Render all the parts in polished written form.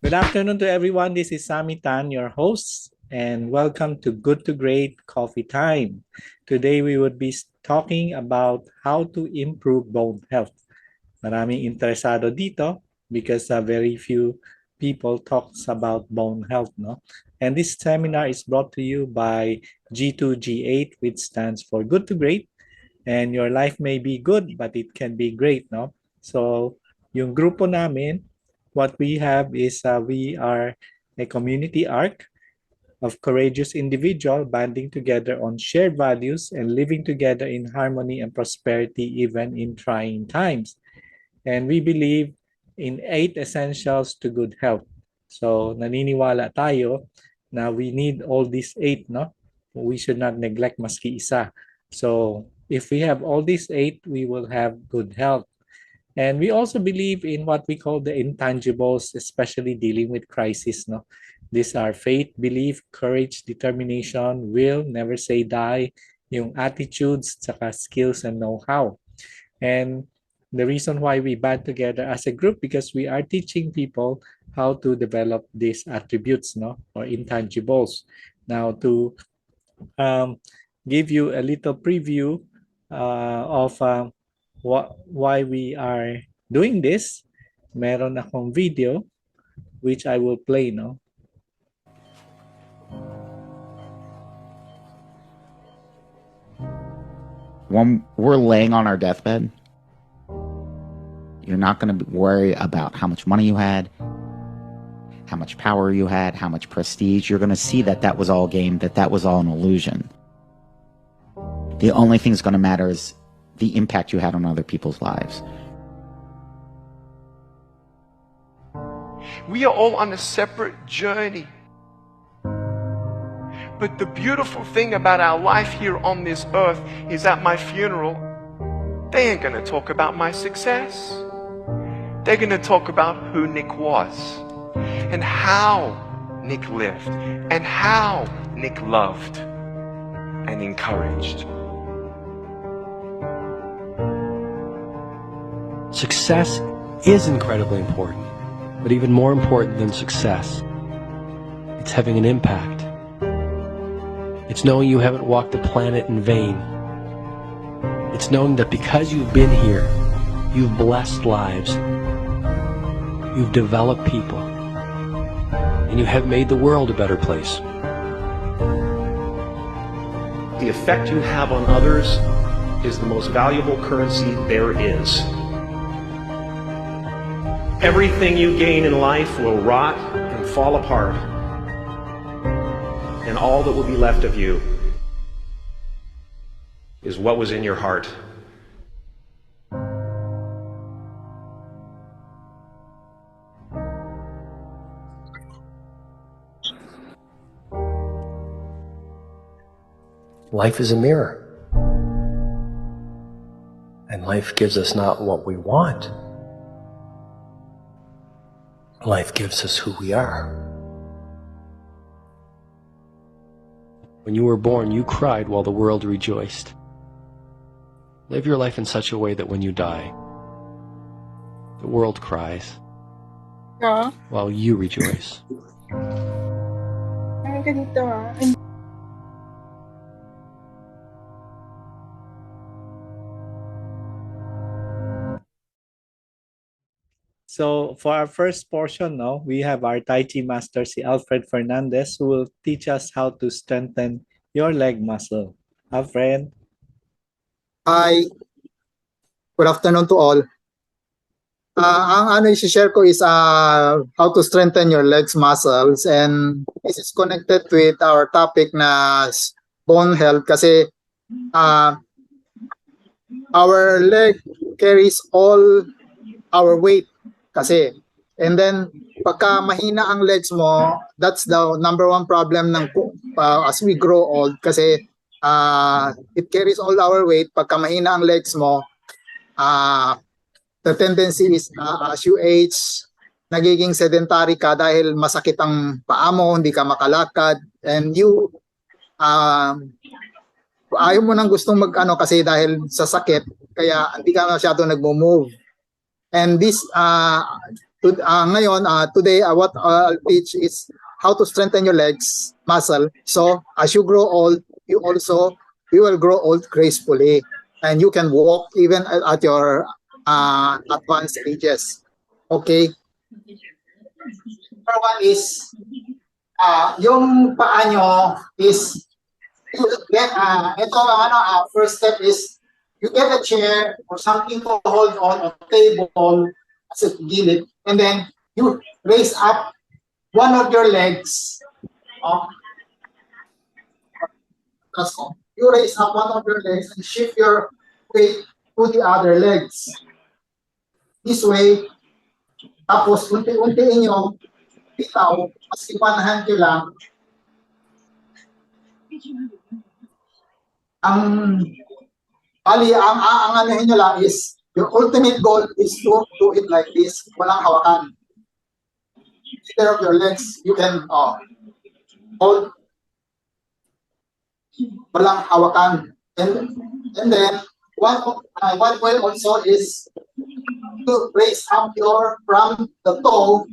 Good afternoon to everyone. This is Sami Tan, your host, and welcome to Good to Great Coffee Time. Today we would be talking about how to improve bone health. Maraming interesado dito because very few people talks about bone health, no? And this seminar is brought to you by G2G8, which stands for Good to Great. And your life may be good, but it can be great, no? So, yung grupo namin, what we have is we are a community arc of courageous individual banding together on shared values and living together in harmony and prosperity even in trying times. And we believe in 8 essentials to good health. So naniniwala tayo na we need all these 8, no? We should not neglect maski isa. So if we have all these 8, we will have good health. And we also believe in what we call the intangibles, especially dealing with crisis, no? These are faith, belief, courage, determination, will, never say die, yung attitudes, saka skills and know-how. And the reason why we band together as a group because we are teaching people how to develop these attributes, no, or intangibles. Now, to um, give you a little preview of why we are doing this, meron akong video which I will play, no. When we're laying on our deathbed, you're not going to worry about how much money you had, how much power you had, how much prestige. You're going to see that that was all game, that was all an illusion. The only thing that's going to matter is the impact you had on other people's lives. We are all on a separate journey. But the beautiful thing about our life here on this earth is at my funeral, they ain't gonna talk about my success. They're gonna talk about who Nick was and how Nick lived and how Nick loved and encouraged. Success is incredibly important, but even more important than success, it's having an impact. It's knowing you haven't walked the planet in vain. It's knowing that because you've been here, you've blessed lives, you've developed people, and you have made the world a better place. The effect you have on others is the most valuable currency there is. Everything you gain in life will rot and fall apart, and all that will be left of you is what was in your heart. Life is a mirror, and life gives us not what we want. Life gives us who we are. When you were born, you cried while the world rejoiced. Live your life in such a way that when you die, the world cries while you rejoice. So for our first portion, no, we have our Tai Chi master, si Alfred Fernandez, who will teach us how to strengthen your leg muscle. Alfred? Hi, good afternoon to all. Ang ano i-share ko is how to strengthen your legs muscles, and this is connected with our topic na bone health kasi our leg carries all our weight kasi, and then pagka mahina ang legs mo, that's the number one problem ng as we grow old kasi it carries all our weight. Pagka mahina ang legs mo, the tendency is as you age, nagiging sedentary ka dahil masakit ang paa mo, hindi ka makalakad, and you ayaw mo nang gustong mag-ano kasi dahil sa sakit, kaya hindi ka masyado nagmo-move. And this Today, what I'll teach is how to strengthen your legs muscle. So as you grow old, you will grow old gracefully, and you can walk even at your advanced ages. Okay. Number one is yung paa nyo is you get first step is you get a chair or something to hold on a table as a gilid, and then you raise up one of your legs. You raise up one of your legs and shift your weight to the other legs. This way, tapos unti-untiin nyo bitaw, maski one hand nyo lang. Ang anuhin nyo lang is, your ultimate goal is to do it like this, walang hawakan. Either of your legs, you can hold, walang hawakan. And then, one way also is to raise up from the toe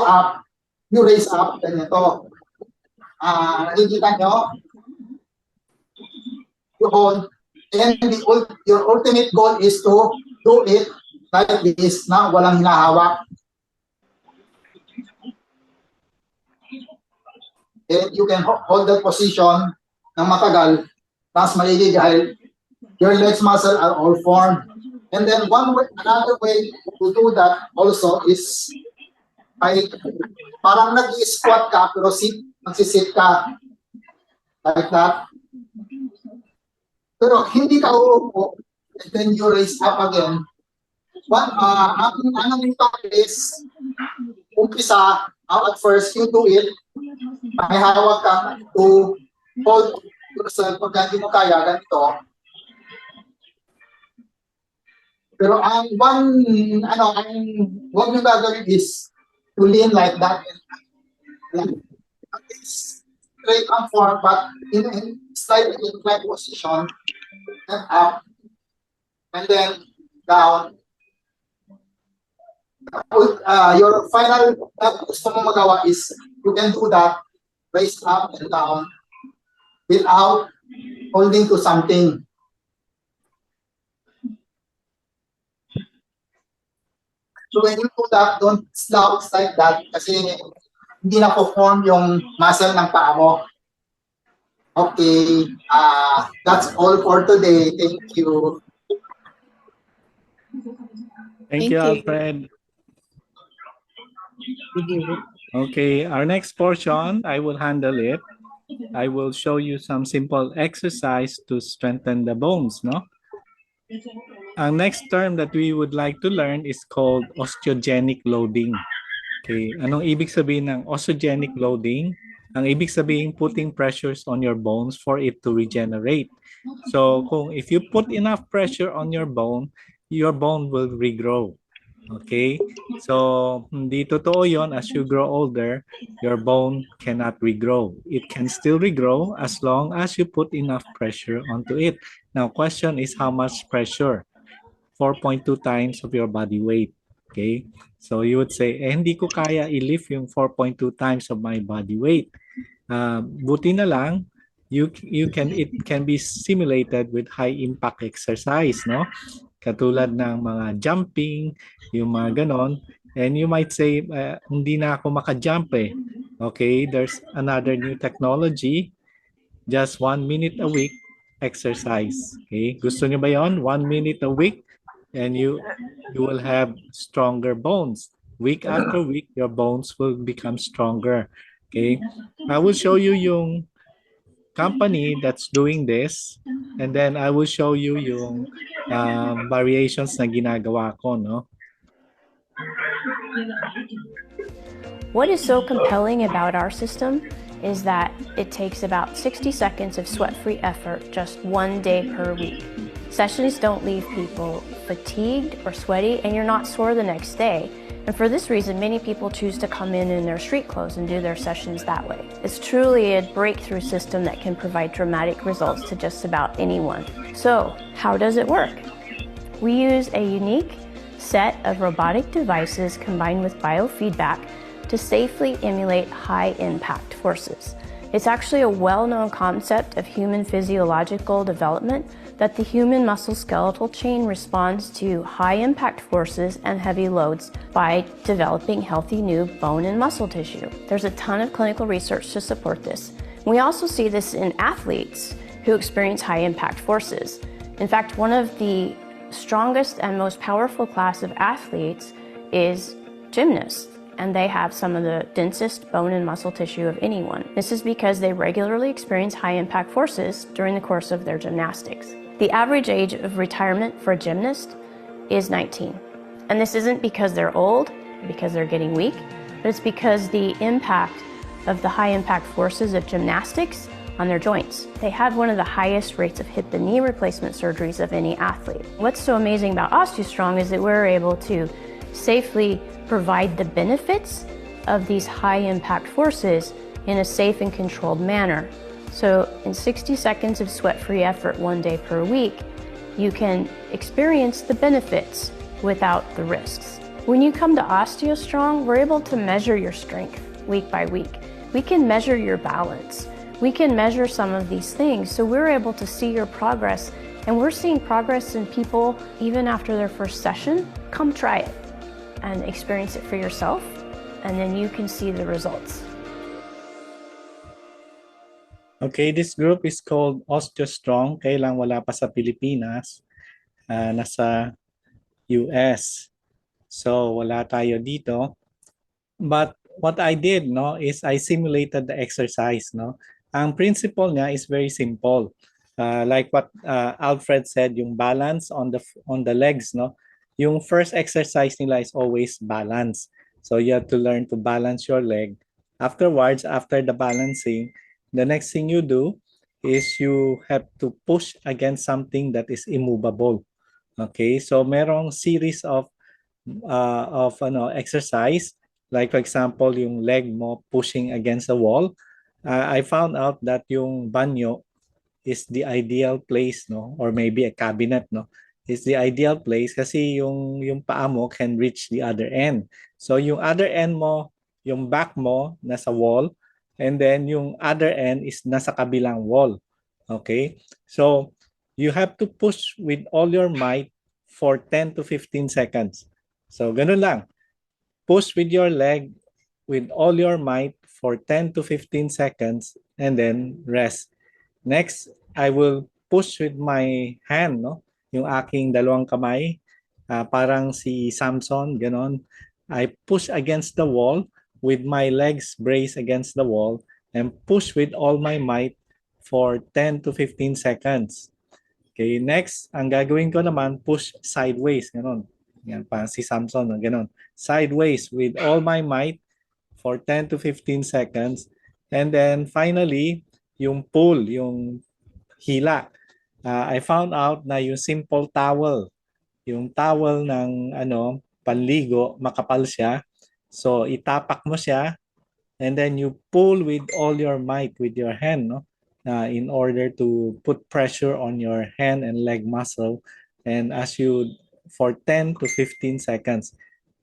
up, you raise up, ganito. Nakikita nyo? You hold, and your ultimate goal is to do it like this, na walang hinahawak. And you can hold that position ng matagal, tapos maigi dahil your legs muscle are all formed. And then another way to do that also is ay parang nag-squat ka pero magsisit ka like that. Pero hindi ka uupo, and then you raise up again. Ang nito is umpisa, at first you do it, may hawak ka to hold yourself pag hindi mo kaya ganito. Pero ang huwag nyo gagawin is to lean like that. Straight and forward, but in slightly inclined position, and up, and then down. Your final gusto mo magawa is you can do that, raise up and down without holding to something. So when you do that, don't slouch like that kasi hindi na po-form yung muscle ng paa mo. Okay, that's all for today. Thank you. Thank you, Alfred. Okay, our next portion, I will handle it. I will show you some simple exercise to strengthen the bones, no? Ang next term that we would like to learn is called osteogenic loading. Okay, anong ibig sabihin ng osteogenic loading? Ang ibig sabihin, putting pressures on your bones for it to regenerate. So, if you put enough pressure on your bone will regrow. Okay? So, hindi totoo yon. As you grow older, your bone cannot regrow. It can still regrow as long as you put enough pressure onto it. Now, question is how much pressure? 4.2 times of your body weight. Okay? So, you would say, hindi ko kaya i-lift yung 4.2 times of my body weight. Buti na lang, it can be simulated with high impact exercise, no? Katulad ng mga jumping, yung mga ganon. And you might say, hindi na ako maka-jump eh. Okay, there's another new technology, just 1 minute a week exercise. Okay, gusto niyo ba yon? 1 minute a week and you will have stronger bones. Week after week, your bones will become stronger. Okay, I will show you yung company that's doing this, and then I will show you yung variations na ginagawa ko, no? What is so compelling about our system is that it takes about 60 seconds of sweat-free effort just 1 day per week. Sessions don't leave people fatigued or sweaty, and you're not sore the next day. And for this reason, many people choose to come in their street clothes and do their sessions that way. It's truly a breakthrough system that can provide dramatic results to just about anyone. So, how does it work? We use a unique set of robotic devices combined with biofeedback to safely emulate high-impact forces. It's actually a well-known concept of human physiological development that the human musculoskeletal chain responds to high-impact forces and heavy loads by developing healthy new bone and muscle tissue. There's a ton of clinical research to support this. We also see this in athletes who experience high-impact forces. In fact, one of the strongest and most powerful class of athletes is gymnasts, and they have some of the densest bone and muscle tissue of anyone. This is because they regularly experience high-impact forces during the course of their gymnastics. The average age of retirement for a gymnast is 19. And this isn't because they're old, because they're getting weak, but it's because the impact of the high-impact forces of gymnastics on their joints. They have one of the highest rates of hip and knee replacement surgeries of any athlete. What's so amazing about OsteoStrong is that we're able to safely provide the benefits of these high-impact forces in a safe and controlled manner. So in 60 seconds of sweat-free effort 1 day per week, you can experience the benefits without the risks. When you come to OsteoStrong, we're able to measure your strength week by week. We can measure your balance. We can measure some of these things, so we're able to see your progress, and we're seeing progress in people even after their first session. Come try it and experience it for yourself, and then you can see the results. Okay, this group is called OsteoStrong. Kailang wala pa sa Pilipinas, nasa US. So wala tayo dito. But what I did, no, is I simulated the exercise, no. Ang principle niya is very simple. Like what Alfred said, yung balance on the legs, no. Yung first exercise nila is always balance. So you have to learn to balance your leg. Afterwards, after the balancing, the next thing you do is you have to push against something that is immovable. Okay, so merong series of exercise, like for example yung leg mo pushing against the wall. I found out that yung banyo is the ideal place, no, or maybe a cabinet, no, is the ideal place kasi yung paa mo can reach the other end. So yung other end mo, yung back mo nasa wall, and then yung other end is nasa kabilang wall. Okay, so you have to push with all your might for 10 to 15 seconds. So ganun lang. Push with your leg with all your might for 10 to 15 seconds and then rest. Next, I will push with my hand, no? Yung aking dalawang kamay, parang si Samson, ganon. I push against the wall with my legs braced against the wall and push with all my might for 10 to 15 seconds. Okay, next, ang gagawin ko naman, push sideways, ganon. Yan, parang si Samson, ganon. Sideways with all my might for 10 to 15 seconds. And then finally, yung pull, yung hila. I found out na yung simple towel, yung towel ng panligo, makapal siya. So itapak mo siya and then you pull with all your might with your hand, no? In order to put pressure on your hand and leg muscle, and as you for 10 to 15 seconds.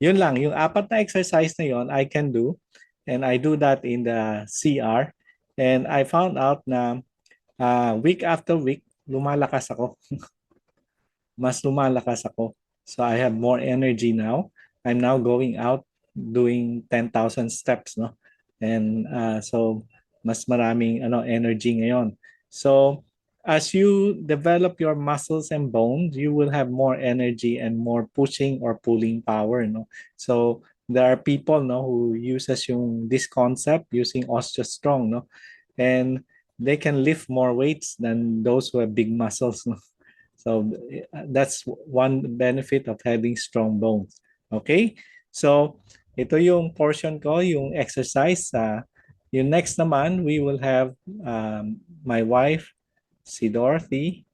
Yun lang, yung apat na exercise na yun I can do, and I do that in the CR, and I found out na week after week lumalakas ako. Mas lumalakas ako. So I have more energy now. I'm now going out doing 10,000 steps, no? And so mas maraming energy ngayon. So as you develop your muscles and bones, you will have more energy and more pushing or pulling power, no? So there are people, no, who uses this concept using OsteoStrong, no? And they can lift more weights than those who have big muscles, no? So that's one benefit of having strong bones. Okay? So ito yung portion ko, yung exercise. Yung next naman, we will have my wife, si Dorothy.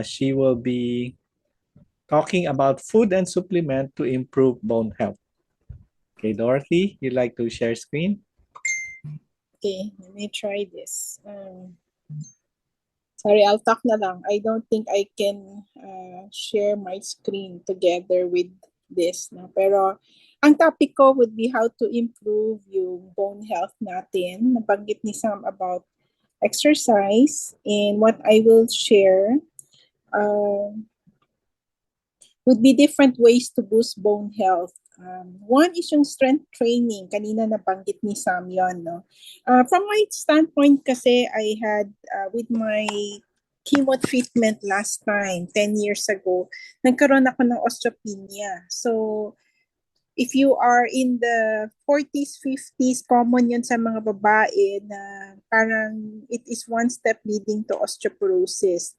She will be talking about food and supplement to improve bone health. Okay, Dorothy, you'd like to share screen? Okay, let me try this. Sorry, I'll talk na lang. I don't think I can share my screen together with this. No? Pero ang topic ko would be how to improve yung bone health natin. Nabanggit ni Sam about exercise, and what I will share would be different ways to boost bone health. One is yung strength training. Kanina nabanggit ni Sam yun, no? From my standpoint kasi, I had, with my chemo treatment last time, 10 years ago, nagkaroon ako ng osteopenia. So, if you are in the 40s, 50s, common yun sa mga babae na parang it is one step leading to osteoporosis.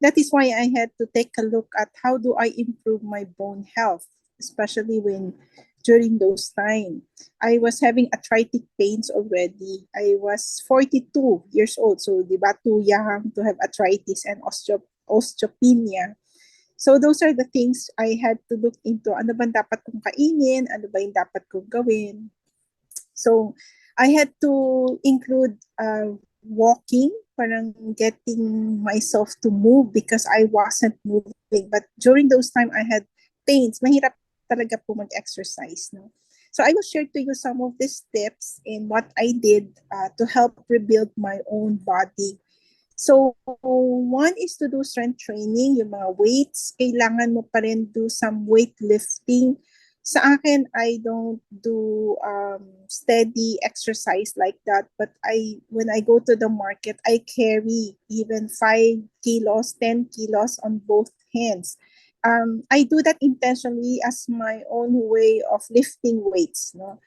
That is why I had to take a look at how do I improve my bone health, especially when during those time. I was having arthritic pains already. I was 42 years old, so di ba too young to have arthritis and osteopenia. So those are the things I had to look into. Ano ba dapat kong kainin? Ano ba yung dapat kong gawin? So I had to include walking, parang getting myself to move because I wasn't moving. But during those time, I had pains. Mahirap talaga po mag-exercise. No? So I will share to you some of these tips and what I did to help rebuild my own body. So, one is to do strength training, yung mga weights. Kailangan mo pa rin do some weightlifting. Sa akin, I don't do steady exercise like that. But when I go to the market, I carry even 5 kilos, 10 kilos on both hands. I do that intentionally as my own way of lifting weights. No?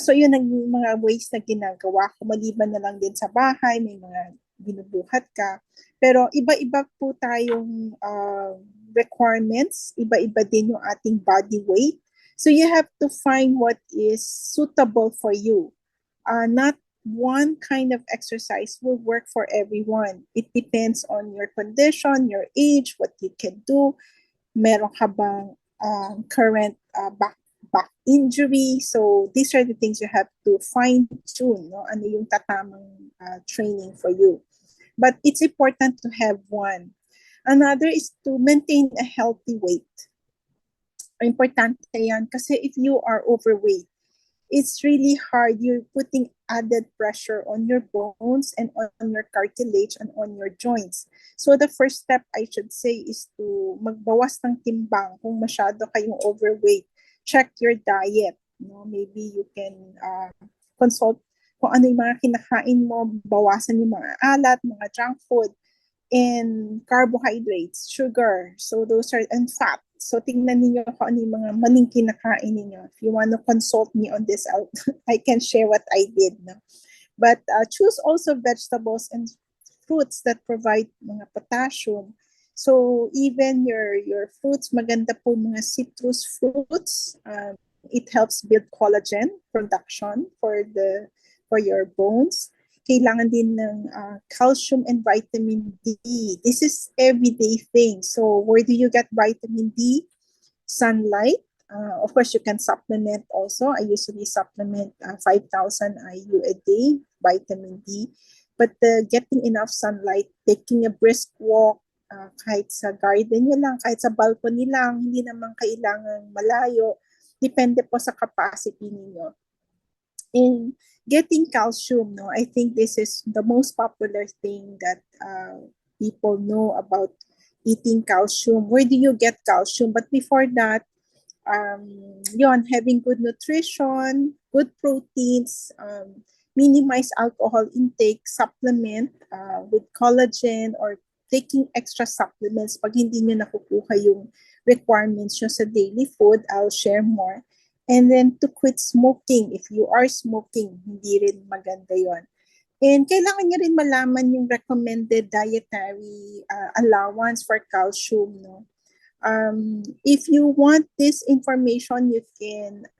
So, yun ang mga ways na ginagawa ko. Maliban na lang din sa bahay, may mga binubuhat ka. Pero iba-iba po tayong requirements, iba-iba din yung ating body weight. So you have to find what is suitable for you. Not one kind of exercise will work for everyone. It depends on your condition, your age, what you can do. Meron ka bang current back injury? So these are the things you have to fine tune. No? Ano yung tatamang training for you. But it's important to have one. Another is to maintain a healthy weight. Importante yan kasi if you are overweight, it's really hard. You're putting added pressure on your bones and on your cartilage and on your joints. So the first step I should say is to magbawas ng timbang kung masyado kayong overweight. Check your diet. No? Maybe you can consult kung ano yung mga kinakain mo, bawasan yung mga alat, mga junk food, and carbohydrates, sugar. So those are, and fat. So tingnan niyo kung ano yung mga maling kinakain niyo. If you want to consult me on this, I can share what I did. No? But choose also vegetables and fruits that provide mga potassium. So even your fruits, maganda po mga citrus fruits. It helps build collagen production for your bones. Kailangan din ng calcium and vitamin D. This is everyday thing. So where do you get vitamin D? Sunlight. Of course, you can supplement also. I usually supplement 5,000 IU a day, vitamin D. But getting enough sunlight, taking a brisk walk, kahit sa garden nyo lang, kahit sa balcony lang, hindi naman kailangan malayo. Depende po sa capacity ninyo. In getting calcium, no, I think this is the most popular thing that people know about eating calcium. Where do you get calcium? But before that, having good nutrition, good proteins, minimize alcohol intake, supplement with collagen or taking extra supplements pag hindi nyo nakukuha yung requirements nyo sa daily food. I'll share more. And then to quit smoking. If you are smoking, hindi rin maganda yon. And kailangan nyo rin malaman yung recommended dietary allowance for calcium. No? If you want this information, you can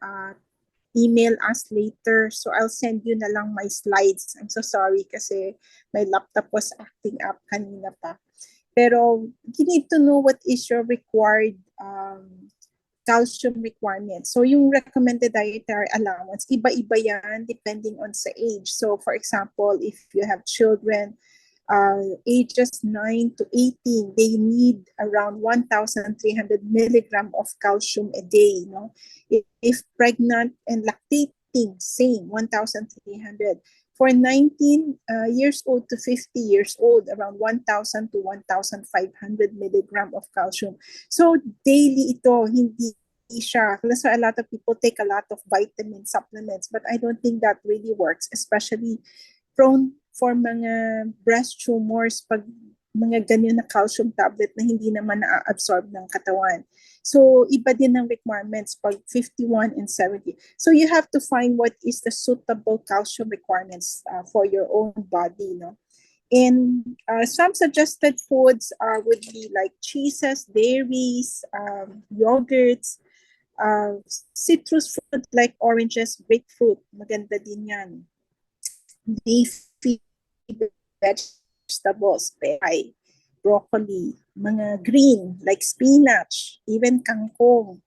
email us later. So I'll send you na lang my slides. I'm so sorry kasi my laptop was acting up kanina pa. Pero you need to know what is your required calcium requirements. So yung recommended dietary allowance, iba-iba yan depending on sa age. So for example, if you have children, ages 9 to 18, they need around 1,300 milligram of calcium a day. No? If pregnant and lactating, same, 1,300. For 19 years old to 50 years old, around 1,000 to 1,500 milligram of calcium. So daily ito, hindi siya. That's why a lot of people take a lot of vitamin supplements, but I don't think that really works, especially prone for mga breast tumors pag mga ganyan na calcium tablet na hindi naman na-absorb ng katawan. So, iba din ang requirements pag 51 and 70. So, you have to find what is the suitable calcium requirements for your own body, no? And some suggested foods would be like cheeses, dairies, yogurts, citrus fruit like oranges, grapefruit, maganda din yan. Leafy vegetables, pechay, broccoli, mga green like spinach, even kangkong.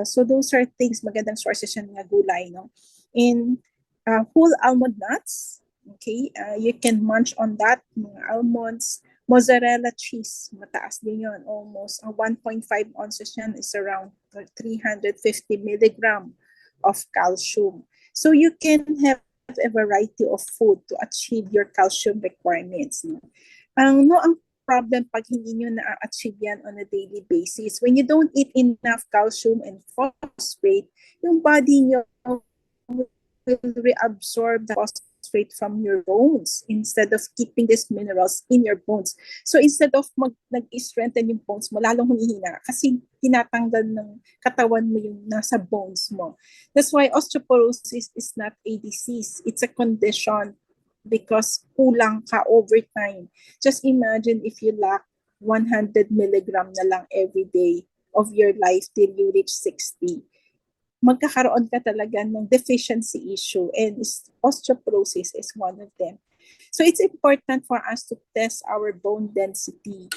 So those are things, magandang sources yan ng gulay, no? And whole almond nuts, okay? You can munch on that, mga almonds. Mozzarella cheese, mataas din yun, almost 1.5 ounces yan is around 350 milligram of calcium. So you can have a variety of food to achieve your calcium requirements. No? Ang problem pag hindi nyo na-achieve yan on a daily basis, when you don't eat enough calcium and phosphate, yung body nyo will reabsorb the phosphate from your bones instead of keeping these minerals in your bones. So instead of nag-strengthen yung bones mo, lalong humihina kasi tinatanggal ng katawan mo yung nasa bones mo. That's why osteoporosis is not a disease. It's a condition because kulang ka over time. Just imagine if you lack 100 milligram na lang every day of your life till you reach 60. Magkakaroon ka talaga ng deficiency issue, and osteoporosis is one of them. So it's important for us to test our bone density.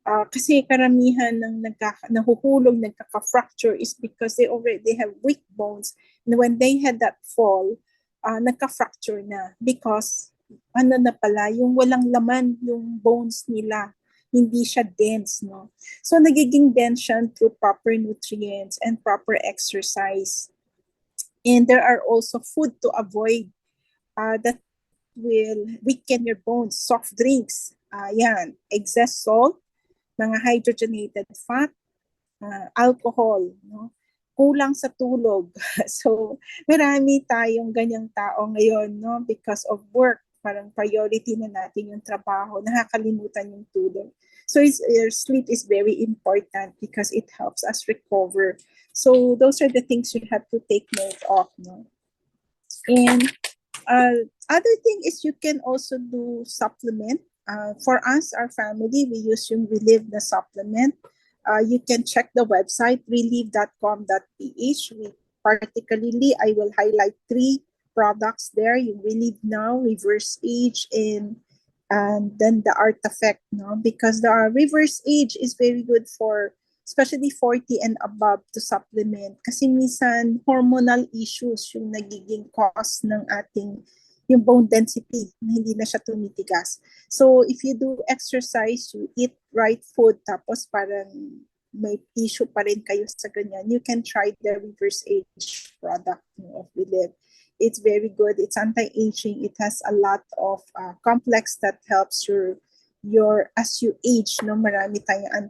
Kasi karamihan ng nahuhulog, nagkaka-fracture is because they already have weak bones. And when they had that fall, nagka-fracture na because na pala, yung walang laman yung bones nila. Hindi siya dense, no? So, nagiging dense siya through proper nutrients and proper exercise. And there are also food to avoid that will weaken your bones. Soft drinks, yan. Excess salt, mga hydrogenated fat, alcohol, no? Kulang sa tulog. So, marami tayong ganyang tao ngayon, no? Because of work. Parang priority na natin yung trabaho, nakakalimutan yung tulog. So your sleep is very important because it helps us recover. So those are the things you have to take note of. No? And other thing is you can also do supplement. For us, our family, we use yung Relieve na supplement. You can check the website, relieve.com.ph. Particularly, I will highlight 3 products there. You Relieve Now, Reverse Age, and then the Artifact, no? Because the Reverse Age is very good for especially 40 and above to supplement. Kasi minsan hormonal issues yung nagiging cause ng ating yung bone density, hindi na siya tumitigas. So if you do exercise, you eat right food, tapos parang may issue pa rin kayo sa ganyan, you can try the Reverse Age product of Relieve. It's very good. It's anti-aging. It has a lot of complex that helps your as you age, no, marami tayong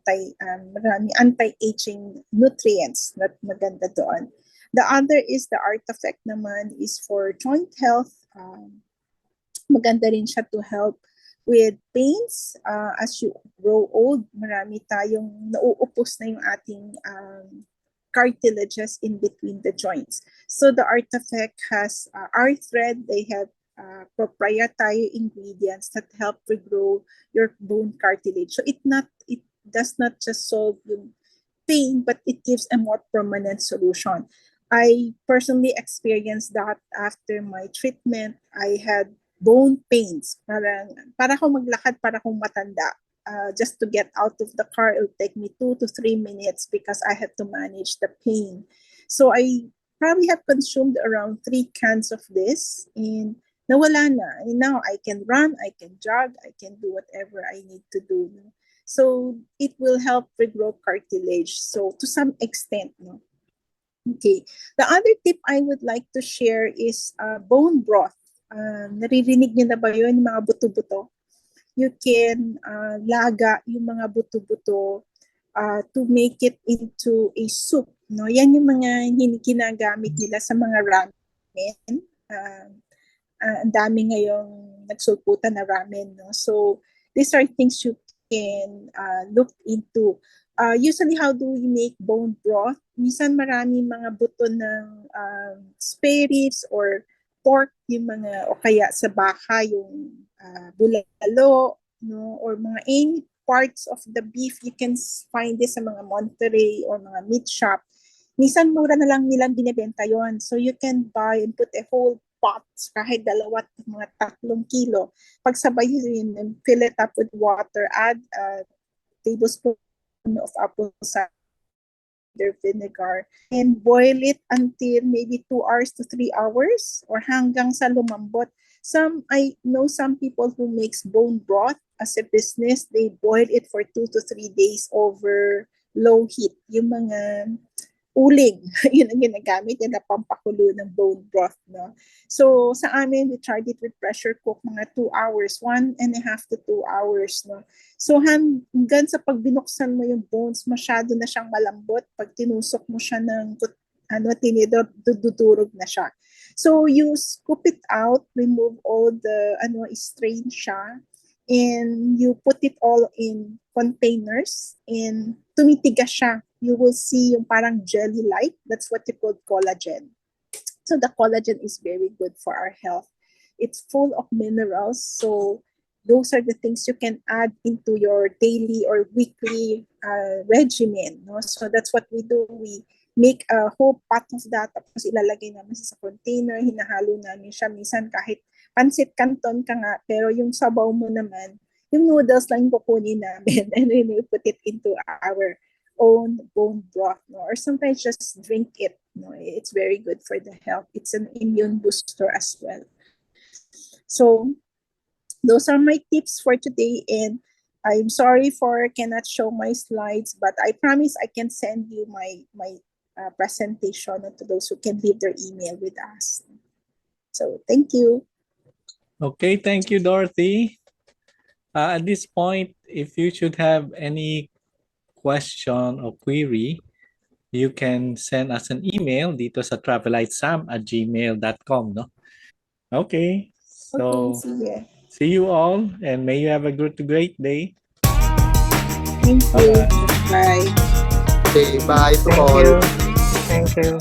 anti-aging nutrients that maganda doon. The other is the Artifact naman is for joint health. Maganda rin siya to help with pains as you grow old. Marami tayong nauupos na yung ating cartilages in between the joints. So the Artifact has R-thread. They have proprietary ingredients that help regrow your bone cartilage. So it does not just solve yung pain, but it gives a more permanent solution. I personally experienced that after my treatment. I had bone pains. Para akong maglakad, para akong matanda. Just to get out of the car, it will take me 2 to 3 minutes because I had to manage the pain. So I probably have consumed around 3 cans of this, and nawala na. And now I can run, I can jog, I can do whatever I need to do. No? So it will help regrow cartilage. So to some extent, no. Okay. The other tip I would like to share is bone broth. Naririnig niyo na ba yun, yung mga buto-buto? You can laga yung mga buto-buto to make it into a soup. No? Yan yung mga ginagamit nila sa mga ramen. Ang dami ngayong nagsulputan na ramen. No? So these are things you can look into. Usually, how do we make bone broth? Minsan marami mga buto ng spare ribs or pork, yung mga, o kaya sa baka, yung bulalo, no? Or mga any parts of the beef, you can find this sa mga Monterey or mga meat shop. Minsan mura na lang nilang binibenta yon. So you can buy and put a whole pot, kahit dalawa, mga 3 kilo. Pagsabay yun, and fill it up with water, add a tablespoon of apple cider vinegar and boil it until maybe 2 hours to 3 hours or hanggang sa lumambot. I know some people who makes bone broth as a business, they boil it for 2 to 3 days over low heat. Yung mga uling, yun ang ginagamit nila pampakulo ng bone broth. No? So sa amin, we tried it with pressure cook mga 2 hours, 1.5 to 2 hours. No? So hanggang sa pag binuksan mo yung bones, masyado na siyang malambot. Pag tinusok mo siya ng tinidor, dudurog na siya. So you scoop it out, remove all the strain siya, and you put it all in containers and tumitigas siya. You will see yung parang jelly-like. That's what you call collagen. So the collagen is very good for our health. It's full of minerals. So those are the things you can add into your daily or weekly regimen. No? So that's what we do. We make a whole pot of that. Tapos ilalagay namin sa container. Hinahalo namin siya. Minsan kahit pansit canton ka nga. Pero yung sabaw mo naman, yung noodles lang yung kukunin namin. And then we put it into our own bone broth, no? Or sometimes just drink it. No? It's very good for the health. It's an immune booster as well. So those are my tips for today, and I'm sorry for cannot show my slides, but I promise I can send you my presentation to those who can leave their email with us. So thank you. Okay, thank you, Dorothy. At this point, if you should have any question or query, you can send us an email dito sa travellightsam@gmail.com, no? Okay. So, Okay, see you all and may you have a great day. thank you. Bye. Okay, bye to Thank all. you. Thank you.